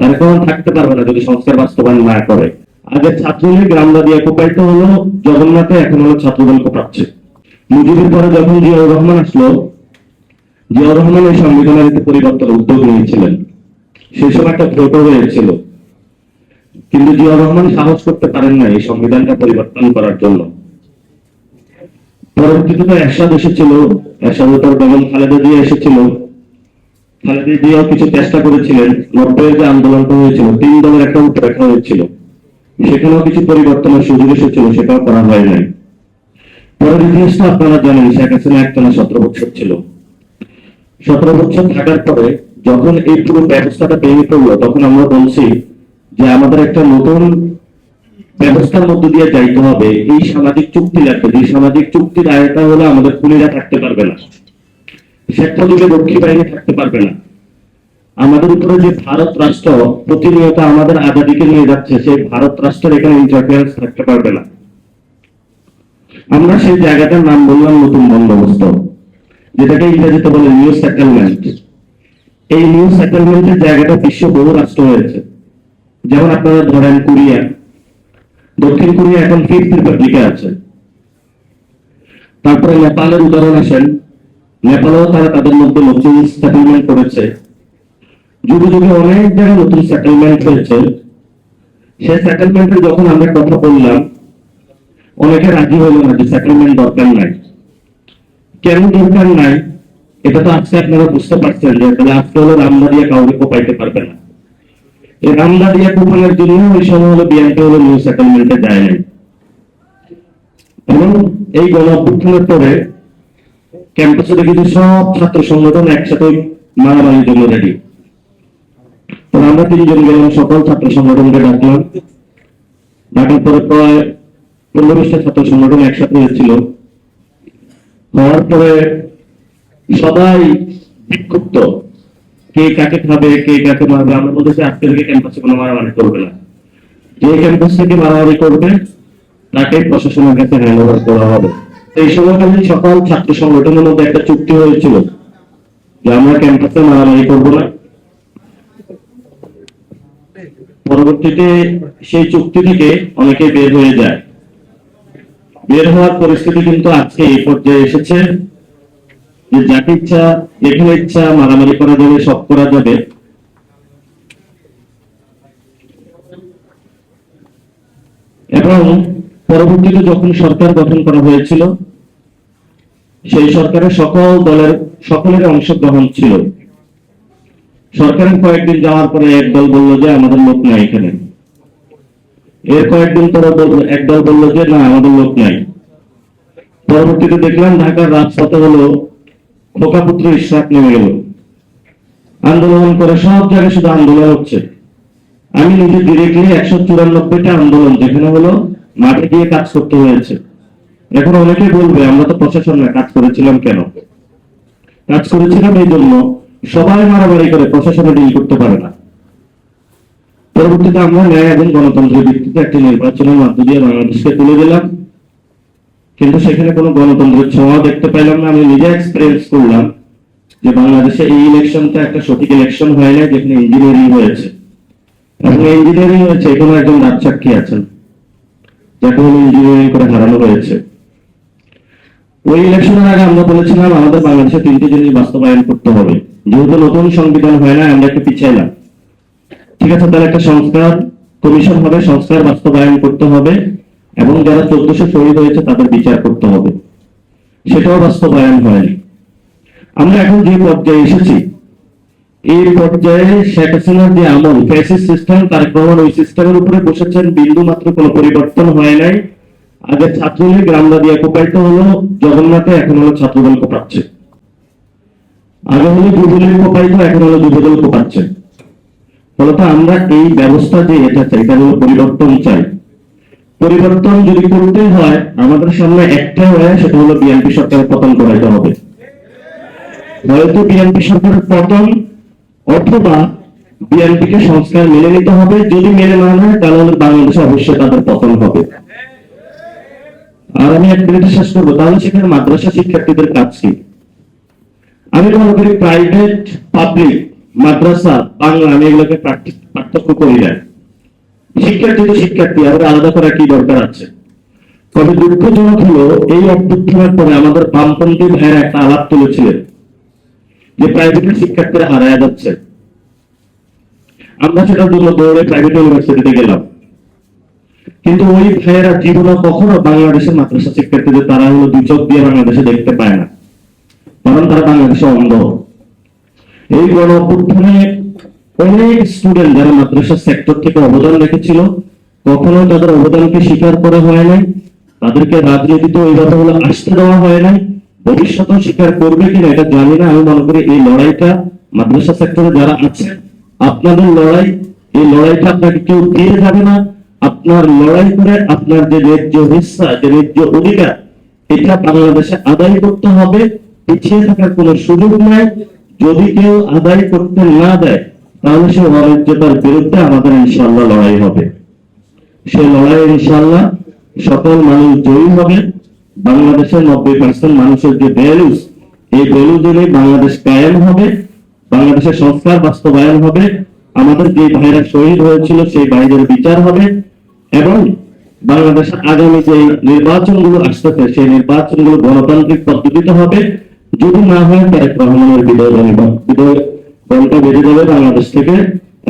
তারা কোনো থাকতে পারবে না যদি সংস্কার বাস্তবায়ন না করে। আগে ছাত্রলীগ রামদাদিয়া কোপাইত হলো জগন্নাথে, এখন হলো ছাত্রদল কোপাচ্ছে। মুজিবের পরে যখন জিয়াউর রহমান আসলো, জিয়াউর রহমান এই সংবিধানের একটি পরিবর্তনের উদ্যোগ নিয়েছিলেন। সেই সময় একটা ভোটও হয়েছিল, কিন্তু জিয়াউর রহমান সাহস করতে পারেন না এই সংবিধানটা পরিবর্তন করার জন্য। পরবর্তীতে এরশাদ এসেছিল, এরশাদ তার বেগম খালেদা জিয়া এসেছিল। খালেদা জিয়াও কিছু চেষ্টা করেছিলেন। 90-এর যে আন্দোলনটা হয়েছিল, 3 দলের একটা রূপরেখা হয়েছিল, সেখানেও কিছু পরিবর্তনের সুযোগ এসেছিল, সেটাও করা হয় নাই। পরের ইতিহাসটা আপনারা জানেন, শেখ হাসিনা একটানা 17 বছর ছিল। 17 বছর থাকার পরে যখন এই পুরো ব্যবস্থাটা ভেঙে পড়লো, তখন আমরা বলছি যে আমাদের একটা নতুন ব্যবস্থার মধ্যে দিয়ে যাইতে হবে। এই সামাজিক চুক্তি লাগবে, যে সামাজিক চুক্তির আয়তা হলে আমাদের খুনিরা থাকতে পারবে না, স্বেচ্ছাসেবী রক্ষী বাহিনী থাকতে পারবে না। আমাদের উপরে যে ভারত রাষ্ট্র প্রতিনিয়ত আমাদের আজাদিকে নিয়ে যাচ্ছে, সেই ভারত রাষ্ট্রের এখানে ইন্টারফেয়ারেন্স থাকতে পারবে না। আমরা সেই জায়গাটার নাম বললাম নতুন বন্দোবস্ত, যেটাকে ইংরেজিতে বলে নিউ সেটেলমেন্ট। এই নিউ সেটেলমেন্টের জায়গাটা বিশ্ব বহু রাষ্ট্র হয়েছে। যেমন আপনারা ধরেন কোরিয়া, দক্ষিণ কোরিয়া এখন 5th রিপাবলিকে আছে। তারপরে নেপালের উদাহরণ আসেন, নেপালেও তারা তাদের মধ্যে নতুন সেটেলমেন্ট করেছে। যুগে যুগে অনেক জায়গায় নতুন সেটেলমেন্ট হয়েছে। সেই সেটেলমেন্টের যখন আমরা কথা বললাম, অনেকে রাজি হইল না যে সেটেলমেন্ট দরকার নাই। কেন দরকার নাই এটা তো আজকে আপনারা বুঝতে পারছেন, যে তাহলে আজকে হলো রামদাদিয়া কাউকে কোপাইতে পারবে না। এই রামদাদিয়া কোপানোর জন্য ওই সময় হলো বিএনপি হলো নিউ সেটেলমেন্টে যায় নাই। এবং এই গণ অভ্যুত্থানের পরে ক্যাম্পাসে দেখেছি সব ছাত্র সংগঠন একসাথে মারামারির জন্য রেডি। তো আমরা 3 জন গেলাম, সকল ছাত্র সংগঠনকে ডাকলাম। ডাকার পরে প্রায় 15-20টা ছাত্র সংগঠন একসাথে হয়েছিল। হওয়ার পরে সবাই বিক্ষুব্ধ, কে কাকে খাবে, কে কাকে মারবে। আমরা বলতেছি আজকে থেকে ক্যাম্পাসে কোনো মারামারি করবে না, যে ক্যাম্পাস থেকে মারামারি করবে তাকে প্রশাসনের কাছে হ্যান্ড ওভার করা হবে। এই সময়কালীন সকল ছাত্র সংগঠনের মধ্যে একটা চুক্তি হয়েছিল যে আমরা ক্যাম্পাসে মারামারি করব না। পরবর্তীতে সেই চুক্তি থেকে অনেকে বের হয়ে যায়। বের হওয়ার পরিস্থিতি কিন্তু আজকে এই পর্যায়ে এসেছে যে যাকে ইচ্ছা যেখানে ইচ্ছা মারামারি করা যাবে, সব করা যাবে। এবং পরবর্তীতে যখন সরকার গঠন করা হয়েছিল, সেই সরকারের সকলের অংশগ্রহণ ছিল। সরকারের কয়েকদিন যাওয়ার পরে এক দল বললো যে আমাদের লোক নাই এখানে। এর কয়েকদিন পরে এক দল বললো যে না আমাদের লোক নাই। পরবর্তীতে দেখলাম ঢাকার রাজপথে হলো খোকাপুত্র ইশরাক নেমে গেল। আন্দোলন করে সব জায়গায় শুধু আন্দোলন হচ্ছে। আমি নিজে ডিরেক্টলি 194টা আন্দোলন যেখানে হলো মাঠে গিয়ে কাজ করতে হয়েছে। এখন অনেকে বলবে আমরা তো প্রশাসন না, কাজ করেছিলাম কেন? কাজ করেছিলাম এই জন্য সবাই মারামারি করে প্রশাসনে ডিল করতে পারে না। পরবর্তীতে আমরা ন্যায় এবং গণতন্ত্রের ভিত্তিতে একটি নির্বাচনের মধ্য দিয়ে বাংলাদেশকে তুলে দিলাম, কিন্তু সেখানে কোনো গণতন্ত্রের ছোঁয়া দেখতে পাইলাম না। আমি নিজে এক্সপিরিয়েন্স করলাম যে বাংলাদেশে এই ইলেকশনটা একটা সঠিক ইলেকশন হয় না, যেখানে ইঞ্জিনিয়ারিং হয়েছে। এবং ইঞ্জিনিয়ারিং হয়েছে, এখানে একজন রাজসাক্ষী আছেন যাকে হলো ইঞ্জিনিয়ারিং করে হারানো হয়েছে। ওই ইলেকশনের আগে আমরা বলেছিলাম আমাদের বাংলাদেশে 3টি জিনিস বাস্তবায়ন করতে হবে। যেহেতু নতুন সংবিধান হয় না, আমরা একটু পিছাইলাম। ঠিক আছে, তাহলে একটা সংস্কার কমিশন হবে, সংস্কার বাস্তবায়ন করতে হবে এবং যারা 1400 শহীদ হয়েছে তাদের বিচার করতে হবে। সেটাও বাস্তবায়ন হয়নি। আমরা এখন যে পর্যায়ে এসেছি, এই পর্যায়ে শেখ হাসিনার যে আমল ফ্যাসিস্ট সিস্টেম, তারেক রহমান ওই সিস্টেমের উপরে বসেছেন, বিন্দু মাত্র কোনো পরিবর্তন হয় নাই। আগে ছাত্রলীগ রামদাদিয়া কোপাইতে হলো জগন্নাথে, এখন হলো ছাত্রদল কোপাচ্ছে। আগে হলো যুবলীগ কোপাইতো, এখন হলো যুবদল কোপাচ্ছে। ফলত আমরা এই ব্যবস্থা যে এটা চাই, এটা হলো পরিবর্তন চাই। পরিবর্তন যদি করতে হয় আমাদের সামনে একটা হয়, সেটা হলো বিএনপি সরকারের পতন করাইতে হবে। হয়তো বিএনপি সরকারের পতন অথবা বিএনপিকে সংস্কার মেনে নিতে হবে। যদি মেনে না নেয় তাহলে বাংলাদেশে অবশ্যই তাদের পতন হবে। আর আমি 1 মিনিটে শেষ করবো। তাহলে সেখানে মাদ্রাসা শিক্ষার্থীদের কাজ কি? আমি মনে করি প্রাইভেট পাবলিক মাদ্রাসা, বাংলা, আমি এগুলোকে পার্থক্য করি না। শিক্ষার্থী তো শিক্ষার্থী, আমাদের আলাদা করা কি দরকার আছে? তবে দুঃখজনক হলো এই অভ্যুত্থানের পরে আমাদের বামপন্থী ভাইয়েরা একটা আলাপ তুলেছিলেন যে প্রাইভেটের শিক্ষার্থীরা হারায় যাচ্ছে। আমরা সেটার জন্য দৌড়ে প্রাইভেট ইউনিভার্সিটিতে গেলাম, কিন্তু ওই ভাইয়েরা জীবনে কখনো বাংলাদেশের মাদ্রাসা শিক্ষার্থীদের তারা হলো দুই চোখ দিয়ে বাংলাদেশে দেখতে পায় না, কারণ তারা বাংলাদেশে অন্ধ। এই গণ অভ্যুত্থানে অনেক স্টুডেন্ট যারা মাদ্রাসা সেক্টর থেকে অবদান রেখেছিল, কখনো তাদের অবদানকে স্বীকার করা হয় নাই, তাদেরকে রাজনীতিতে ওইভাবে হলো আসতে দেওয়া হয় নাই। ভবিষ্যতেও স্বীকার করবে কিনা এটা জানি না। আমি মনে করি এই লড়াইটা মাদ্রাসা সেক্টরে যারা আছে, আপনাদের লড়াই, এই লড়াইটা আপনাকে কেউ দিয়ে যাবে না। আপনার লড়াই করে আপনার যে ন্যায্য হিস্সা, যে ন্যায্য অধিকার, এটা বাংলাদেশে আদায় করতে হবে। পিছিয়ে থাকার কোনো সুযোগ নাই। যদি কেউ আদায় করতে না দেয়, তাহলে সে অন্যায্যতার বিরুদ্ধে আমাদের ইনশাআল্লাহ লড়াই হবে। সেই লড়াই ইনশাআল্লাহ সকল মানুষ জয়ী হবে। বাংলাদেশের 90% মানুষের যে ভ্যালুস, এই ভ্যালু দিলে বাংলাদেশ কায়েম হবে, বাংলাদেশের সংস্কার বাস্তবায়ন হবে, আমাদের যে ভাইরা শহীদ হয়েছিল সেই ভাইদের বিচার হবে, এবং বাংলাদেশের আগামী যে নির্বাচনগুলো আসতেছে সেই নির্বাচনগুলো গণতান্ত্রিক পদ্ধতিতে হবে। যদি না হয় তারেক রহমানের বিদায় ঘন্টা বেজে যাবে বাংলাদেশ থেকে,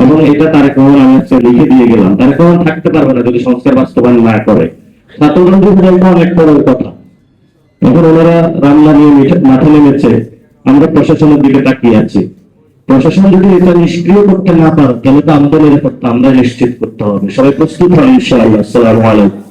এবং এটা তারেক রহমান আমি আজকে লিখে দিয়ে গেলাম। তারেক রহমান থাকতে পারবে না যদি সংস্কার বাস্তবায়ন না করে। ছাত্রগণ অনেক বড় কথা। এখন ওনারা রান্না নিয়ে মাঠে নেমেছে, আমরা প্রশাসনের দিকে তাকিয়ে আছি। প্রশাসন যদি এটা নিষ্ক্রিয় করতে না পারে, তাহলে তো আমাদের নিরাপত্তা আমরা নিশ্চিত করতে হবে। সবাই প্রস্তুত হন ইনশাআল্লাহ। আসসালামু আলাইকুম।